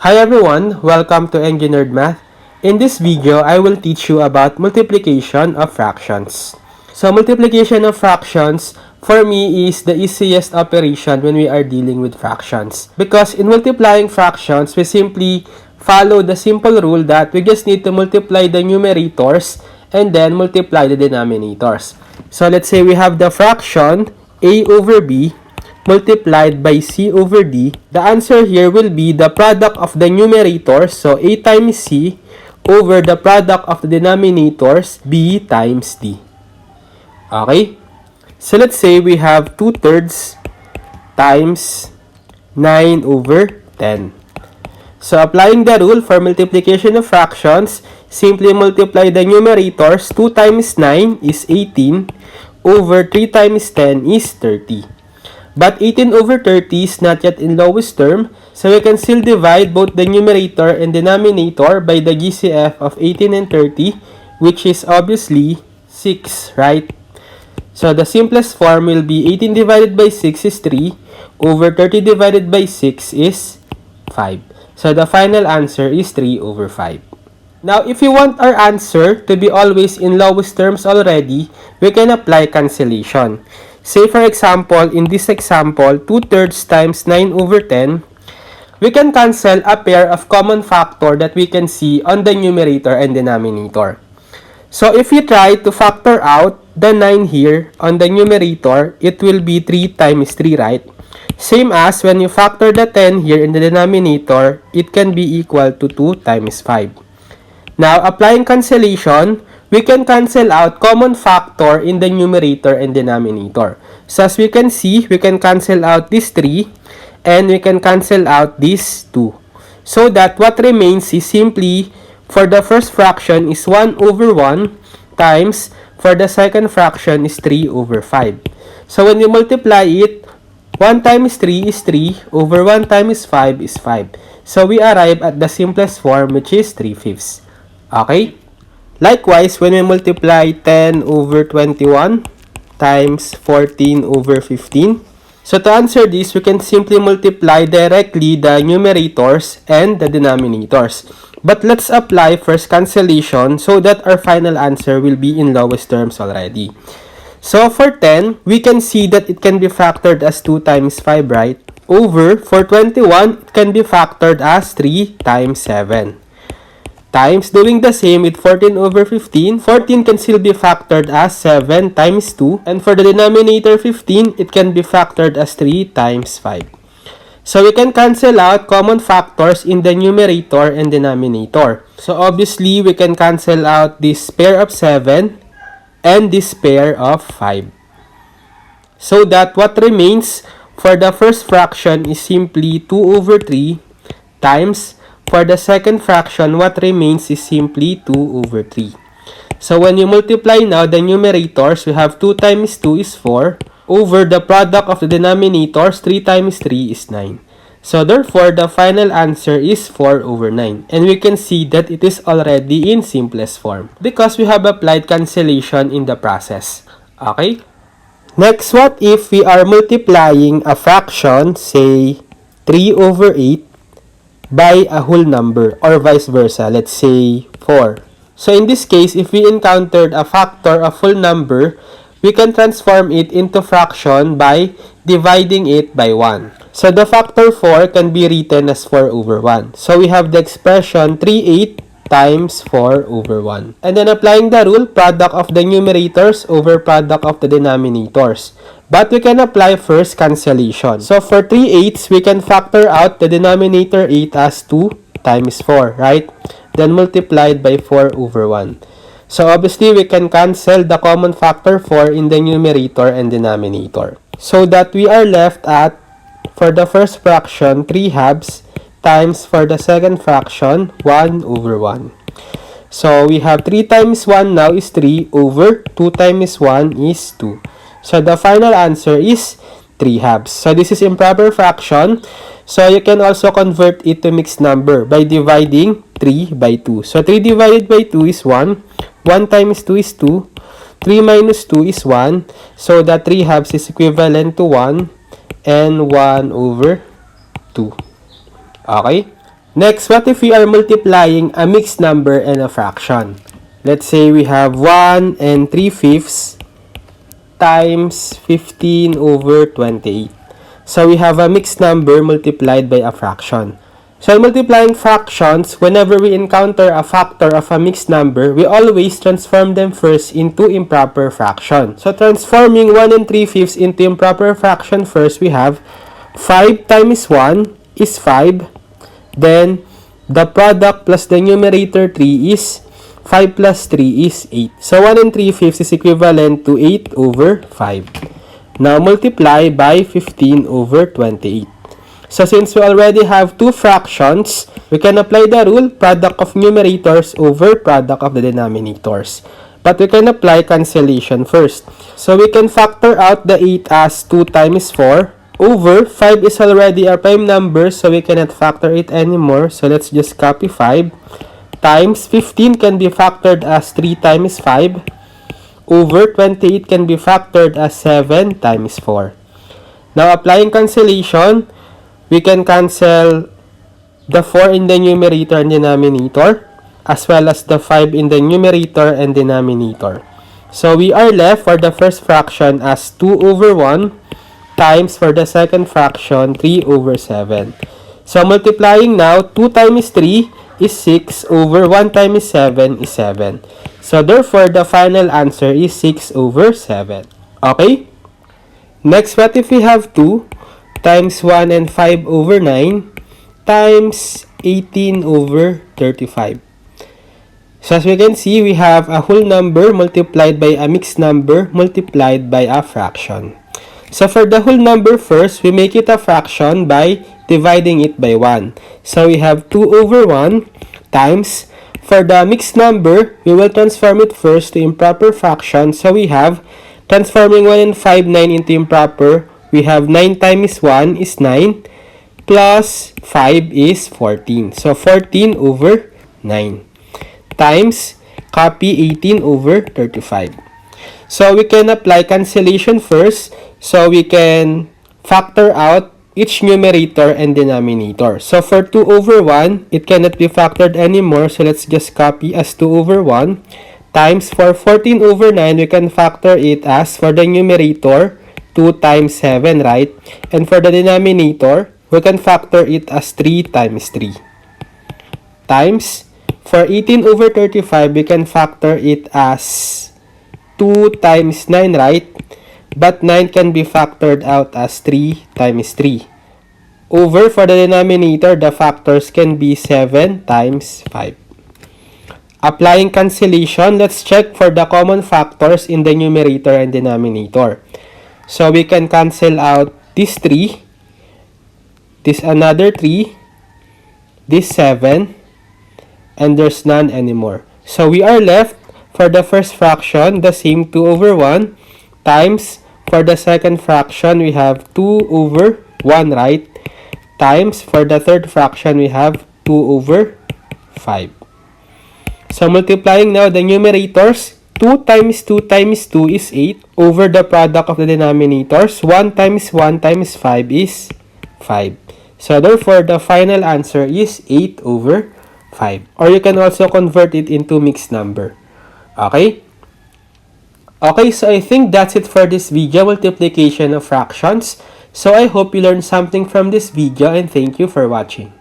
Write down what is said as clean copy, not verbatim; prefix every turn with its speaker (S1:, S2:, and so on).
S1: Hi everyone, welcome to Engineered Math. In this video, I will teach you about multiplication of fractions. So multiplication of fractions for me is the easiest operation when we are dealing with fractions. Because in multiplying fractions, we simply follow the simple rule that we just need to multiply the numerators and then multiply the denominators. So let's say we have the fraction a over b multiplied by c over d. The answer here will be the product of the numerators, so a times c, over the product of the denominators, b times d. Okay? So let's say we have 2/3 times 9 over 10. So applying the rule for multiplication of fractions, simply multiply the numerators. 2 times 9 is 18, over 3 times 10 is 30. But 18 over 30 is not yet in lowest term, so we can still divide both the numerator and denominator by the GCF of 18 and 30, which is obviously 6, right? So the simplest form will be 18 divided by 6 is 3, over 30 divided by 6 is 5. So the final answer is 3 over 5. Now, if you want our answer to be always in lowest terms already, we can apply cancellation. Say for example, in this example, 2/3 times 9 over 10, we can cancel a pair of common factor that we can see on the numerator and denominator. So if you try to factor out the 9 here on the numerator, it will be 3 times 3, right? Same as when you factor the 10 here in the denominator, it can be equal to 2 times 5. Now, applying cancellation, we can cancel out common factor in the numerator and denominator. So as we can see, we can cancel out this 3 and we can cancel out this 2. So that what remains is simply, for the first fraction is 1 over 1 times, for the second fraction is 3 over 5. So when you multiply it, 1 times 3 is 3, over 1 times 5 is 5. So we arrive at the simplest form, which is 3/5. Okay? Likewise, when we multiply 10 over 21 times 14 over 15, so to answer this, we can simply multiply directly the numerators and the denominators. But let's apply first cancellation so that our final answer will be in lowest terms already. So for 10, we can see that it can be factored as 2 times 5, right? Over, for 21, it can be factored as 3 times 7. Times, doing the same with 14 over 15. 14 can still be factored as 7 times 2. And for the denominator 15, it can be factored as 3 times 5. So we can cancel out common factors in the numerator and denominator. So obviously, we can cancel out this pair of 7 and this pair of 5. So that what remains for the first fraction is simply 2 over 3 times, for the second fraction, what remains is simply 2 over 3. So when you multiply now the numerators, we have 2 times 2 is 4, over the product of the denominators, 3 times 3 is 9. So therefore, the final answer is 4 over 9. And we can see that it is already in simplest form because we have applied cancellation in the process. Okay? Next, what if we are multiplying a fraction, say 3 over 8, by a whole number, or vice versa, let's say 4. So in this case, if we encountered a factor of whole number, we can transform it into fraction by dividing it by 1. So the factor 4 can be written as 4 over 1. So we have the expression 3/8 times 4 over 1. And then applying the rule, product of the numerators over product of the denominators. But we can apply first cancellation. So for 3/8, we can factor out the denominator 8 as 2 times 4, right? Then multiplied by 4 over 1. So obviously, we can cancel the common factor 4 in the numerator and denominator. So that we are left at, for the first fraction, 3/2 times, for the second fraction, 1 over 1. So we have 3 times 1 now is 3, over 2 times 1 is 2. So the final answer is 3/2. So this is improper fraction. So you can also convert it to mixed number by dividing 3 by 2. So 3 divided by 2 is 1. 1 times 2 is 2. 3 minus 2 is 1. So the 3/2 is equivalent to 1 and 1 over 2. Okay? Next, what if we are multiplying a mixed number and a fraction? Let's say we have 1 and 3/5 times 15 over 28. So we have a mixed number multiplied by a fraction. So in multiplying fractions, whenever we encounter a factor of a mixed number, we always transform them first into improper fraction. So transforming 1 and 3/5 into improper fraction first, we have 5 times 1 is 5. Then the product plus the numerator 3 is 5 plus 3 is 8. So 1 and 3/5 is equivalent to 8 over 5. Now multiply by 15 over 28. So since we already have two fractions, we can apply the rule product of numerators over product of the denominators. But we can apply cancellation first. So we can factor out the 8 as 2 times 4 over 5 is already a prime number, so we cannot factor it anymore. So let's just copy 5 times 15 can be factored as 3 times 5 over 28 can be factored as 7 times 4. Now applying cancellation, we can cancel the 4 in the numerator and denominator as well as the 5 in the numerator and denominator. So we are left for the first fraction as 2 over 1 times for the second fraction 3 over 7. So multiplying now, 2 times 3 is 6 over 1 times 7 is 7. So therefore, the final answer is 6 over 7. Okay? Next, what if we have 2 times 1 and 5 over 9 times 18 over 35? So as we can see, we have a whole number multiplied by a mixed number multiplied by a fraction. So for the whole number first, we make it a fraction by dividing it by 1. So we have 2 over 1 times, for the mixed number, we will transform it first to improper fraction. So we have, transforming 1 and 5, 9 into improper, we have 9 times 1 is 9, plus 5 is 14. So 14 over 9, times, copy 18 over 35. So we can apply cancellation first. So we can factor out each numerator and denominator. So for 2 over 1, it cannot be factored anymore. So let's just copy as 2 over 1 times for 14 over 9, we can factor it as for the numerator 2 times 7, right? And for the denominator, we can factor it as 3 times 3. Times, for 18 over 35, we can factor it as 2 times 9, right? But 9 can be factored out as 3 times 3. Over, for the denominator, the factors can be 7 times 5. Applying cancellation, let's check for the common factors in the numerator and denominator. So we can cancel out this 3, this another 3, this 7, and there's none anymore. So we are left for the first fraction, the same 2 over 1, times, for the second fraction, we have 2 over 1, right? Times, for the third fraction, we have 2 over 5. So multiplying now the numerators, 2 times 2 times 2 is 8 over the product of the denominators. 1 times 1 times 5 is 5. So therefore, the final answer is 8 over 5. Or you can also convert it into mixed number. Okay? Okay, so I think that's it for this video, multiplication of fractions. So I hope you learned something from this video and thank you for watching.